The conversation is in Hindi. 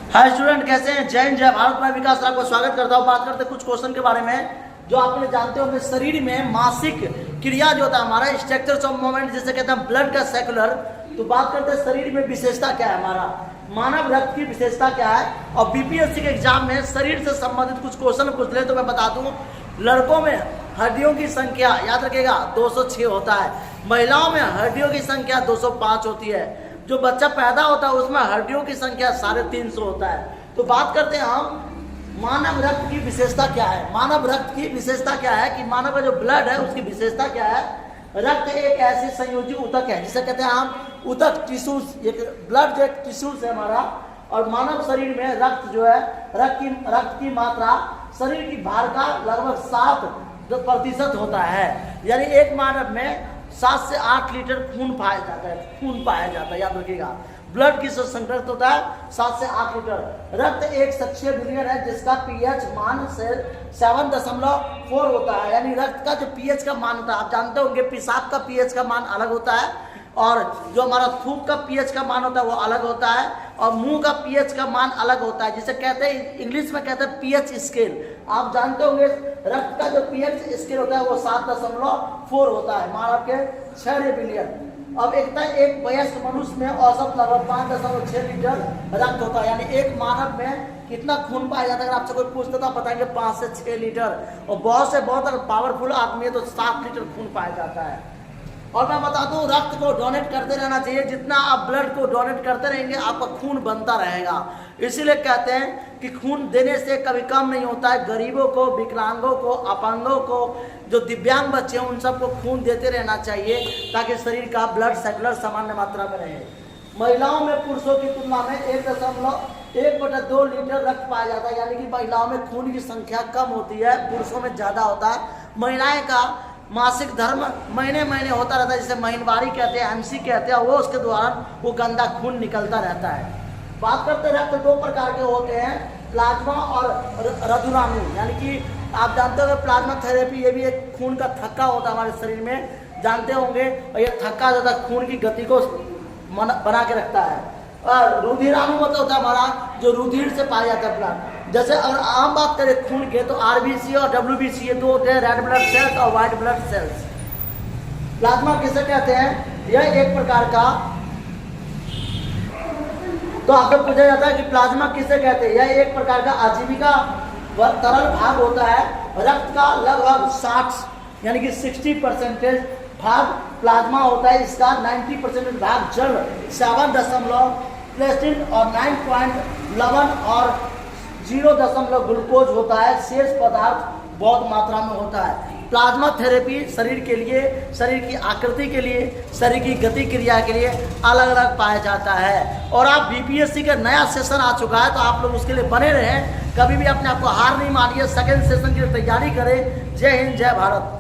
हाय स्टूडेंट, कैसे हैं? जय हिंद, जय भारत। मैं विकास राव को स्वागत करता हूँ। बात करते हैं कुछ क्वेश्चन के बारे में जो आप लोग जानते होंगे। शरीर में मासिक क्रिया जो होता है हमारा, स्ट्रक्चर्स ऑफ मूवमेंट जिसे कहते हैं ब्लड का सेकुलर। तो बात करते हैं शरीर में विशेषता क्या है, हमारा मानव रक्त की विशेषता क्या है। और बीपीएससी के एग्जाम में शरीर से संबंधित कुछ क्वेश्चन पूछ ले तो मैं बता दूं, लड़कों में हड्डियों की संख्या याद रखिएगा 206 होता है, महिलाओं में हड्डियों की संख्या 205 होती है, जो बच्चा पैदा होता है उसमें हड्डियों की संख्या 350 होता है। तो बात करते हैं हम मानव रक्त की विशेषता क्या है। मानव रक्त की विशेषता क्या है कि मानव का जो ब्लड है उसकी विशेषता क्या है। रक्त एक ऐसी संयोजी ऊतक है जिसे कहते हैं हम ऊतक टिश्यूज। एक ब्लड जो एक टिश्यूज है हमारा, और मानव शरीर में रक्त जो है रक्त की मात्रा शरीर की भार का लगभग 7% होता है। यानी एक मानव में 7 से 8 लीटर खून पाया जाता है, याद रखिएगा। ब्लड की संग्रहित होता है 7 से 8 लीटर। रक्त एक सक्रिय विलयन है जिसका पीएच मान से 7.4 होता है। यानी रक्त का जो पीएच का मान होता है, आप जानते होंगे पेशाब का पीएच का मान अलग होता है, और जो हमारा थूक का पीएच का मान होता है वो अलग होता है, और मुंह का पीएच का मान अलग होता है, जिसे कहते हैं इंग्लिश में कहते हैं पीएच स्केल। आप जानते होंगे रक्त का जो पीएच स्केल होता है वो 7.4 होता है मानव के 6 बिलियन। अब एक वयस्क मनुष्य में औसत लगभग 5.6 लीटर रक्त होता है। यानी एक मानव में कितना खून पाया जाता है, अगर आपसे कोई पूछता तो आप बताएंगे 5 से 6 लीटर। और बहुत से बहुत अगर पावरफुल आदमी है तो 7 लीटर खून पाया जाता है। और मैं बता दूं, रक्त को डोनेट करते रहना चाहिए। जितना आप ब्लड को डोनेट करते रहेंगे आपका खून बनता रहेगा। इसीलिए कहते हैं कि खून देने से कभी कम नहीं होता है। गरीबों को, विकलांगों को, अपंगों को, जो दिव्यांग बच्चे हैं उन सबको खून देते रहना चाहिए ताकि शरीर का ब्लड सर्कुलर सामान्य मात्रा में रहे। महिलाओं में पुरुषों की तुलना में 1.2 लीटर रक्त पाया जाता है। यानी कि महिलाओं में खून की संख्या कम होती है, पुरुषों में ज़्यादा होता है। महिलाएं का मासिक धर्म महीने महीने होता रहता है, जिसे महीनवारी कहते हैं, एमसी कहते हैं। वो उसके दौरान वो गंदा खून निकलता रहता है। बात करते रक्त 2 प्रकार के होते हैं, प्लाज्मा और रदुरामी। यानी कि आप जानते हो प्लाज्मा थेरेपी, ये भी एक खून का थक्का होता है हमारे शरीर में, जानते होंगे। और ये थक्का जो है खून की गति को बना के रखता है। और रुधिराणु मतलब होता है हमारा जो रुधिर से पाया जाता है ब्लड। जैसे अगर आम बात करें खून के तो आरबीसी और डब्ल्यूबीसी ये 2 होते हैं, रेड ब्लड सेल्स और व्हाइट ब्लड सेल्स। प्लाज्मा किसे कहते हैं? यह एक प्रकार का, तो आपसे पूछा जाता है कि प्लाज्मा किसे कहते हैं। यह एक प्रकार का आजीविका तरल भाग होता है। रक्त का लगभग 60 यानी कि 60% भाग प्लाज्मा होता है। इसका 90% भाग जल 7.प्लेस्टिन और 9.लवण और 0 ग्लूकोज होता है। शेष पदार्थ बहुत मात्रा में होता है। प्लाज्मा थेरेपी शरीर के लिए, शरीर की आकृति के लिए, शरीर की गति क्रिया के लिए अलग अलग पाया जाता है। और आप बीपीएससी का नया सेशन आ चुका है तो आप लोग उसके लिए बने रहें। कभी भी अपने आप को हार नहीं मानिए। सेकेंड सेशन की तैयारी करें। जय हिंद, जय भारत।